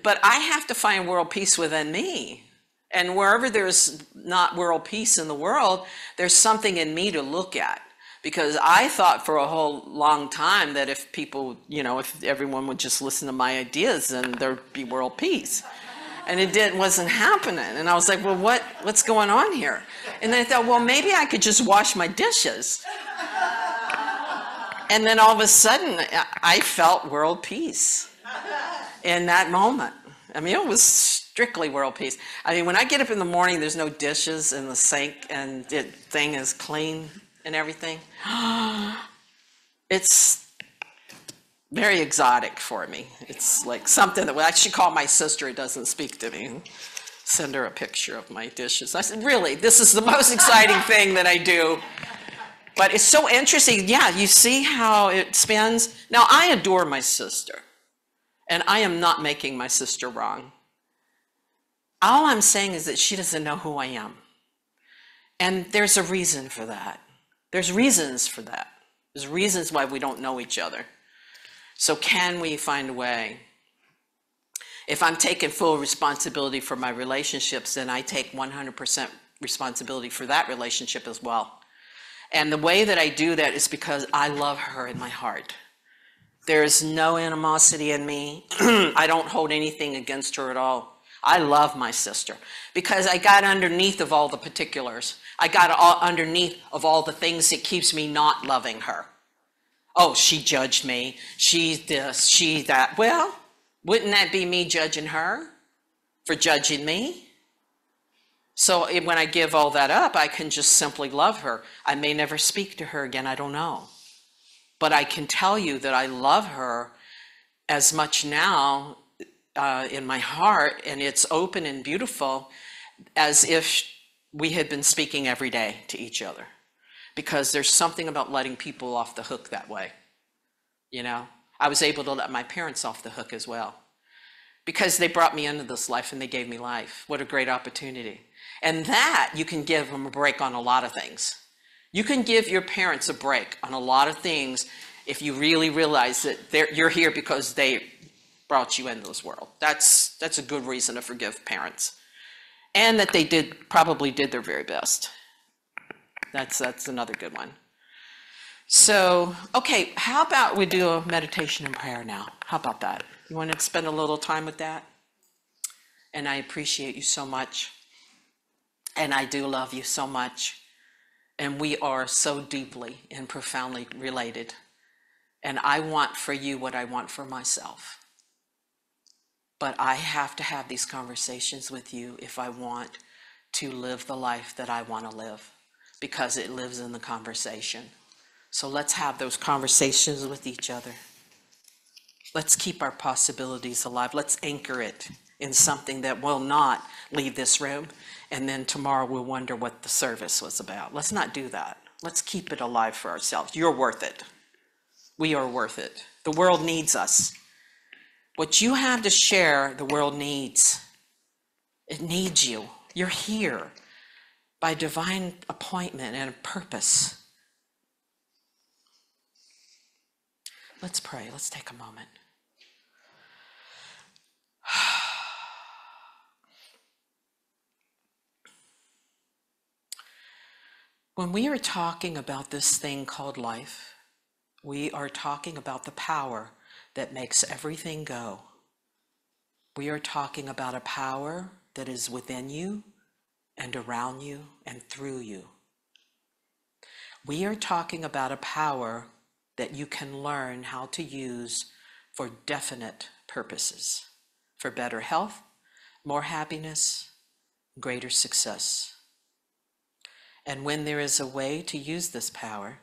but I have to find world peace within me. And wherever there's not world peace in the world, there's something in me to look at. Because I thought for a whole long time that if people, if everyone would just listen to my ideas, then there'd be world peace. And it wasn't happening. And I was like, well, what's going on here? And then I thought, well, maybe I could just wash my dishes. And then all of a sudden, I felt world peace in that moment. It was strictly world peace. When I get up in the morning, there's no dishes in the sink, and the thing is clean and everything. It's very exotic for me. It's like something that I should call my sister who doesn't speak to me and send her a picture of my dishes. I said, really, this is the most exciting thing that I do. But it's so interesting. Yeah, you see how it spins? Now, I adore my sister, and I am not making my sister wrong. All I'm saying is that she doesn't know who I am. And there's a reason for that. There's reasons for that. There's reasons why we don't know each other. So can we find a way? If I'm taking full responsibility for my relationships, then I take 100% responsibility for that relationship as well. And the way that I do that is because I love her in my heart. There is no animosity in me. I don't hold anything against her at all. I love my sister because I got underneath of all the particulars. I got underneath of all the things that keeps me not loving her. Oh, she judged me. She's this, she's that. Well, wouldn't that be me judging her for judging me? So when I give all that up, I can just simply love her. I may never speak to her again, I don't know. But I can tell you that I love her as much now in my heart, and it's open and beautiful as if we had been speaking every day to each other. Because there's something about letting people off the hook that way. You know, I was able to let my parents off the hook as well. Because they brought me into this life and they gave me life. What a great opportunity. And that, you can give them a break on a lot of things. You can give your parents a break on a lot of things if you really realize that you're here because they brought you into this world. That's a good reason to forgive parents. And that they probably did their very best. That's another good one. So, okay, how about we do a meditation and prayer now? How about that? You want to spend a little time with that? And I appreciate you so much. And I do love you so much. And we are so deeply and profoundly related. And I want for you what I want for myself. But I have to have these conversations with you if I want to live the life that I want to live. Because it lives in the conversation. So let's have those conversations with each other. Let's keep our possibilities alive. Let's anchor it in something that will not leave this room. And then tomorrow we'll wonder what the service was about. Let's not do that. Let's keep it alive for ourselves. You're worth it. We are worth it. The world needs us. What you have to share, the world needs. It needs you. You're here by divine appointment and purpose. Let's pray. Let's take a moment. When we are talking about this thing called life, we are talking about the power that makes everything go. We are talking about a power that is within you and around you and through you. We are talking about a power that you can learn how to use for definite purposes, for better health, more happiness, greater success. And when there is a way to use this power,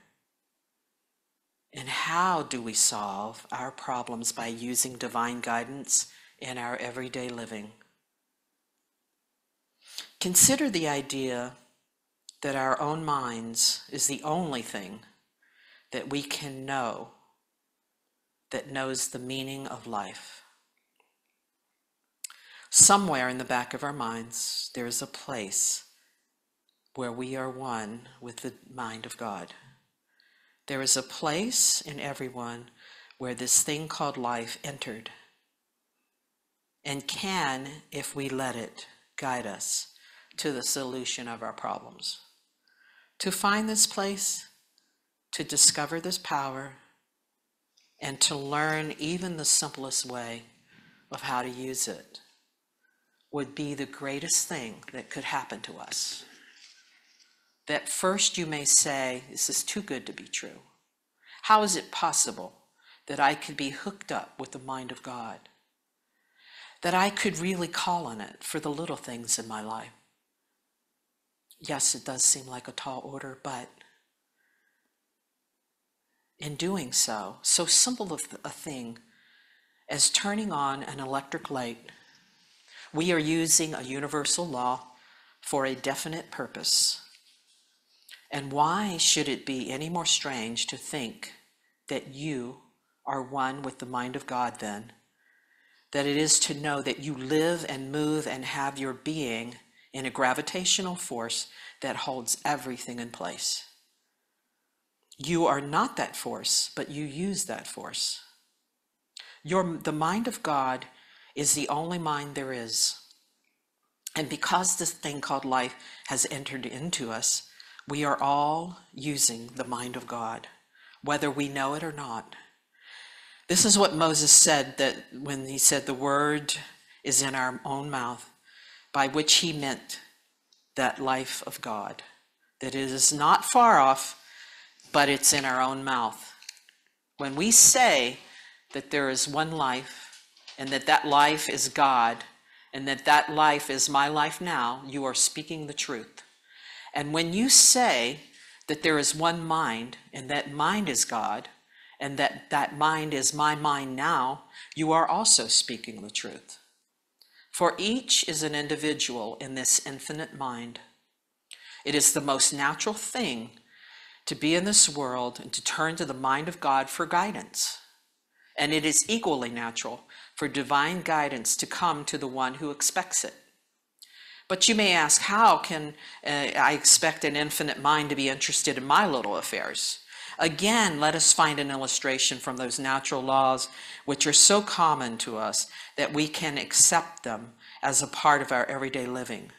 and how do we solve our problems by using divine guidance in our everyday living? Consider the idea that our own minds is the only thing that we can know that knows the meaning of life. Somewhere in the back of our minds, there is a place where we are one with the mind of God. There is a place in everyone where this thing called life entered and can, if we let it, guide us to the solution of our problems. To find this place, to discover this power, and to learn even the simplest way of how to use it would be the greatest thing that could happen to us. That first you may say, this is too good to be true. How is it possible that I could be hooked up with the mind of God? That I could really call on it for the little things in my life? Yes, it does seem like a tall order, but in doing so, so simple of a thing as turning on an electric light, we are using a universal law for a definite purpose. And why should it be any more strange to think that you are one with the mind of God then, that it is to know that you live and move and have your being in a gravitational force that holds everything in place. You are not that force, but you use that force. The mind of God is the only mind there is. And because this thing called life has entered into us, we are all using the mind of God, whether we know it or not. This is what Moses said, that when he said the word is in our own mouth, by which he meant that life of God, that it is not far off, but it's in our own mouth. When we say that there is one life and that life is God and that life is my life now, you are speaking the truth. And when you say that there is one mind and that mind is God and that mind is my mind now, you are also speaking the truth. For each is an individual in this infinite mind. It is the most natural thing to be in this world and to turn to the mind of God for guidance. And it is equally natural for divine guidance to come to the one who expects it. But you may ask, how can I expect an infinite mind to be interested in my little affairs? Again, let us find an illustration from those natural laws which are so common to us that we can accept them as a part of our everyday living.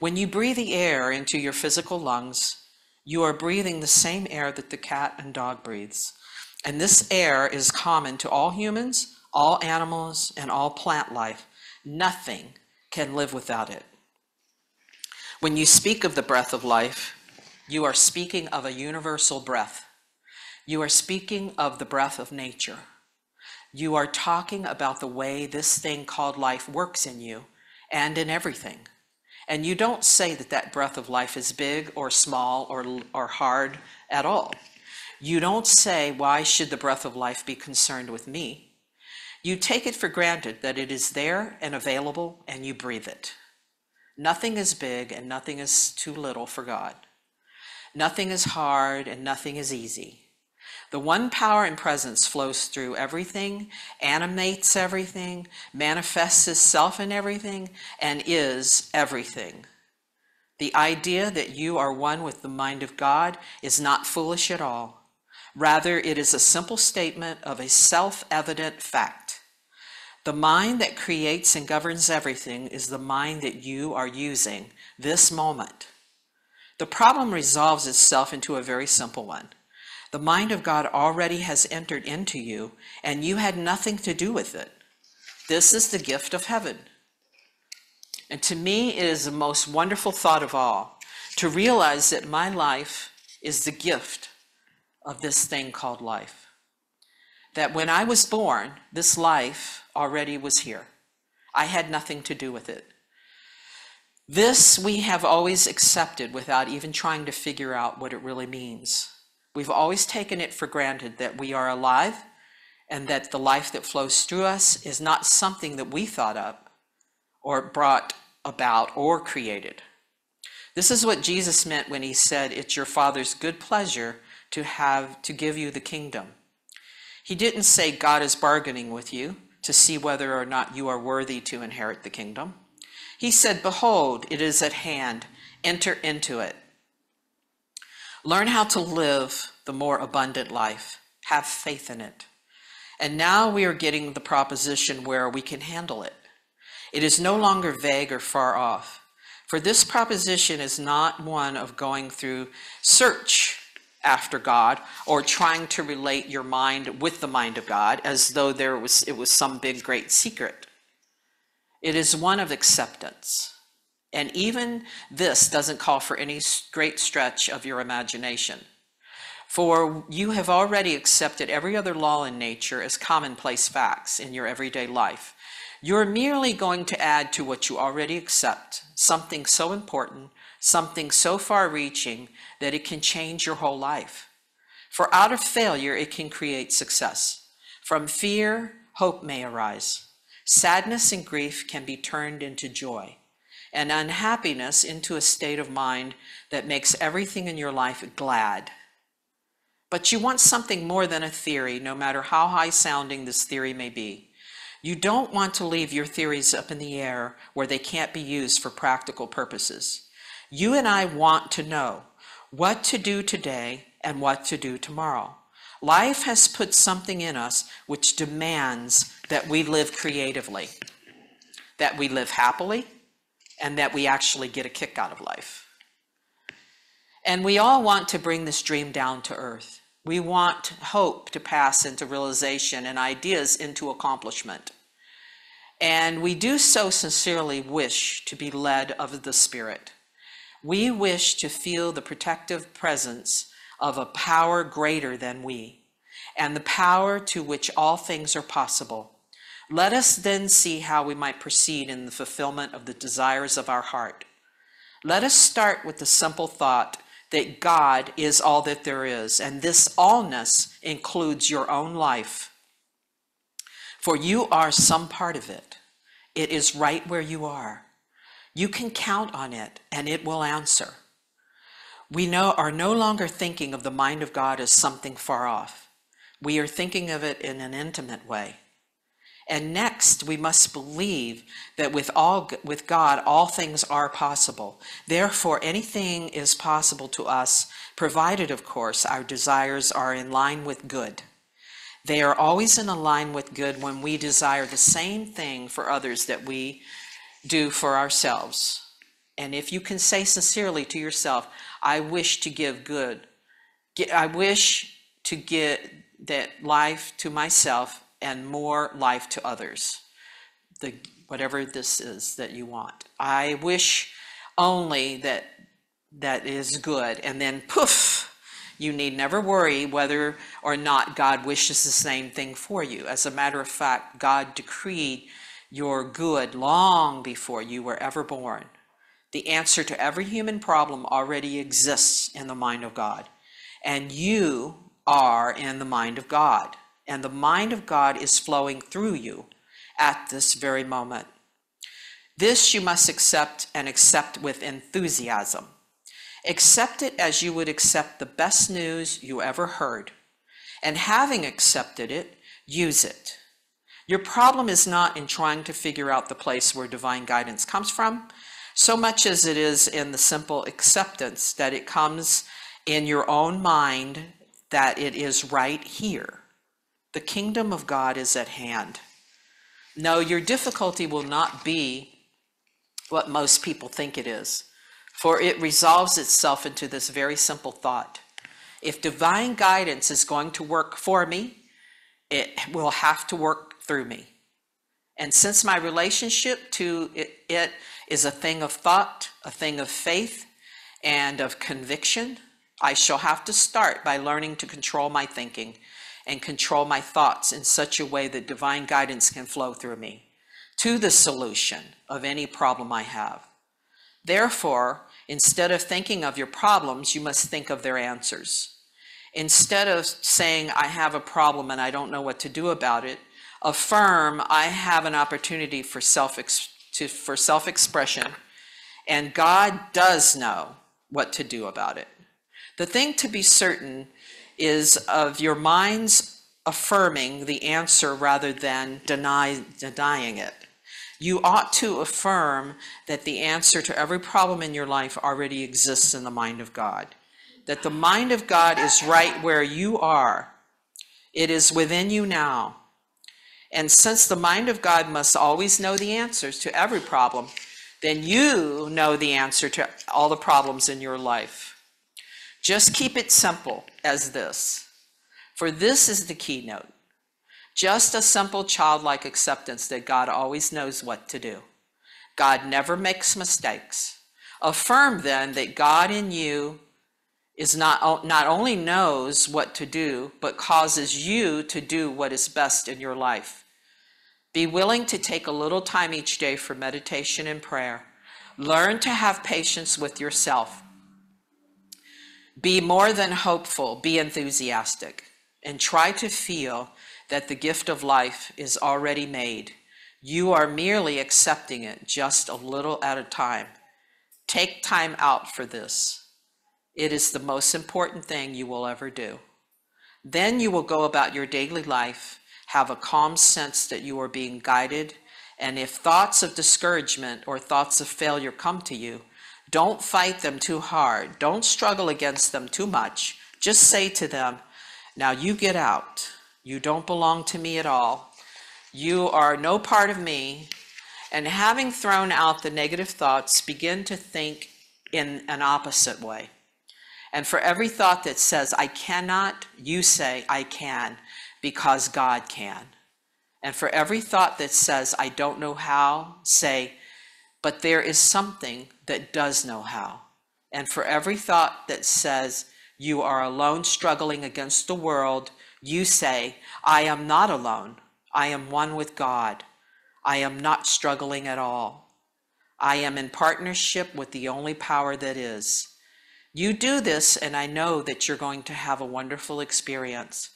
When you breathe the air into your physical lungs, you are breathing the same air that the cat and dog breathes. And this air is common to all humans, all animals, and all plant life. Nothing can live without it. When you speak of the breath of life, you are speaking of a universal breath. You are speaking of the breath of nature. You are talking about the way this thing called life works in you and in everything. And you don't say that breath of life is big or small or hard at all. You don't say, why should the breath of life be concerned with me? You take it for granted that it is there and available, and you breathe it. Nothing is big and nothing is too little for God. Nothing is hard and nothing is easy. The one power and presence flows through everything, animates everything, manifests itself in everything, and is everything. The idea that you are one with the mind of God is not foolish at all. Rather, it is a simple statement of a self-evident fact. The mind that creates and governs everything is the mind that you are using this moment. The problem resolves itself into a very simple one. The mind of God already has entered into you, and you had nothing to do with it. This is the gift of heaven. And to me, it is the most wonderful thought of all, to realize that my life is the gift of this thing called life. That when I was born, this life already was here. I had nothing to do with it. This we have always accepted without even trying to figure out what it really means. We've always taken it for granted that we are alive and that the life that flows through us is not something that we thought up or brought about or created. This is what Jesus meant when he said, it's your Father's good pleasure to give you the kingdom. He didn't say God is bargaining with you to see whether or not you are worthy to inherit the kingdom. He said, behold, it is at hand. Enter into it. Learn how to live the more abundant life. Have faith in it. And now we are getting the proposition where we can handle it. It is no longer vague or far off. For this proposition is not one of going through search after God or trying to relate your mind with the mind of God as though it was some big, great secret. It is one of acceptance. And even this doesn't call for any great stretch of your imagination. For you have already accepted every other law in nature as commonplace facts in your everyday life. You're merely going to add to what you already accept something so important, something so far-reaching that it can change your whole life. For out of failure, it can create success. From fear, hope may arise. Sadness and grief can be turned into joy, and unhappiness into a state of mind that makes everything in your life glad. But you want something more than a theory, no matter how high-sounding this theory may be. You don't want to leave your theories up in the air where they can't be used for practical purposes. You and I want to know what to do today and what to do tomorrow. Life has put something in us which demands that we live creatively, that we live happily, and that we actually get a kick out of life. And we all want to bring this dream down to earth. We want hope to pass into realization and ideas into accomplishment. And we do so sincerely wish to be led of the Spirit. We wish to feel the protective presence of a power greater than we, and the power to which all things are possible. Let us then see how we might proceed in the fulfillment of the desires of our heart. Let us start with the simple thought that God is all that there is, and this allness includes your own life. For you are some part of it. It is right where you are. You can count on it, and it will answer. We are no longer thinking of the mind of God as something far off. We are thinking of it in an intimate way. And next, we must believe that with God, all things are possible. Therefore, anything is possible to us, provided, of course, our desires are in line with good. They are always in line with good when we desire the same thing for others that we do for ourselves. And if you can say sincerely to yourself, I wish to give good, I wish to give that life to myself and more life to others, whatever this is that you want. I wish only that is good, and then poof, you need never worry whether or not God wishes the same thing for you. As a matter of fact, God decreed your good long before you were ever born. The answer to every human problem already exists in the mind of God, and you are in the mind of God. And the mind of God is flowing through you at this very moment. This you must accept, and accept with enthusiasm. Accept it as you would accept the best news you ever heard. And having accepted it, use it. Your problem is not in trying to figure out the place where divine guidance comes from, so much as it is in the simple acceptance that it comes in your own mind, that it is right here. The kingdom of God is at hand. No, your difficulty will not be what most people think it is, for it resolves itself into this very simple thought. If divine guidance is going to work for me, it will have to work through me. And since my relationship to it is a thing of thought, a thing of faith, and of conviction, I shall have to start by learning to control my thinking and control my thoughts in such a way that divine guidance can flow through me to the solution of any problem I have. Therefore, instead of thinking of your problems, you must think of their answers. Instead of saying, I have a problem and I don't know what to do about it, affirm, I have an opportunity for self-expression, and God does know what to do about it. The thing to be certain is of your mind's affirming the answer rather than denying it. You ought to affirm that the answer to every problem in your life already exists in the mind of God, that the mind of God is right where you are. It is within you now. And since the mind of God must always know the answers to every problem, then you know the answer to all the problems in your life. Just keep it simple as this, for this is the keynote. Just a simple childlike acceptance that God always knows what to do. God never makes mistakes. Affirm then that God in you is not only knows what to do, but causes you to do what is best in your life. Be willing to take a little time each day for meditation and prayer. Learn to have patience with yourself. Be more than hopeful, be enthusiastic, and try to feel that the gift of life is already made. You are merely accepting it just a little at a time. Take time out for this. It is the most important thing you will ever do. Then you will go about your daily life Have a calm sense that you are being guided. And if thoughts of discouragement or thoughts of failure come to you, don't fight them too hard. Don't struggle against them too much. Just say to them, now you get out. You don't belong to me at all. You are no part of me. And having thrown out the negative thoughts, begin to think in an opposite way. And for every thought that says, I cannot, you say, I can, because God can. And for every thought that says, I don't know how, say, but there is something that does know how. And for every thought that says, you are alone struggling against the world, you say, I am not alone. I am one with God. I am not struggling at all. I am in partnership with the only power that is. You do this, and I know that you're going to have a wonderful experience.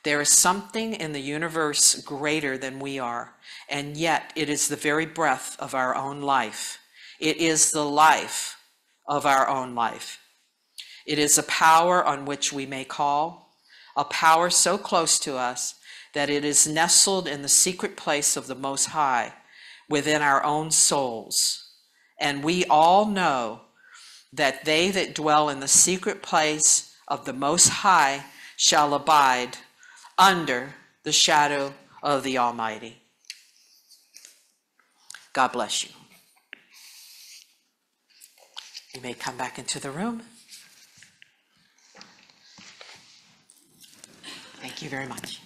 There is something in the universe greater than we are, and yet it is the very breath of our own life. It is the life of our own life. It is a power on which we may call, a power so close to us that it is nestled in the secret place of the Most High within our own souls. And we all know that they that dwell in the secret place of the Most High shall abide under the shadow of the Almighty. God bless you. You may come back into the room. Thank you very much.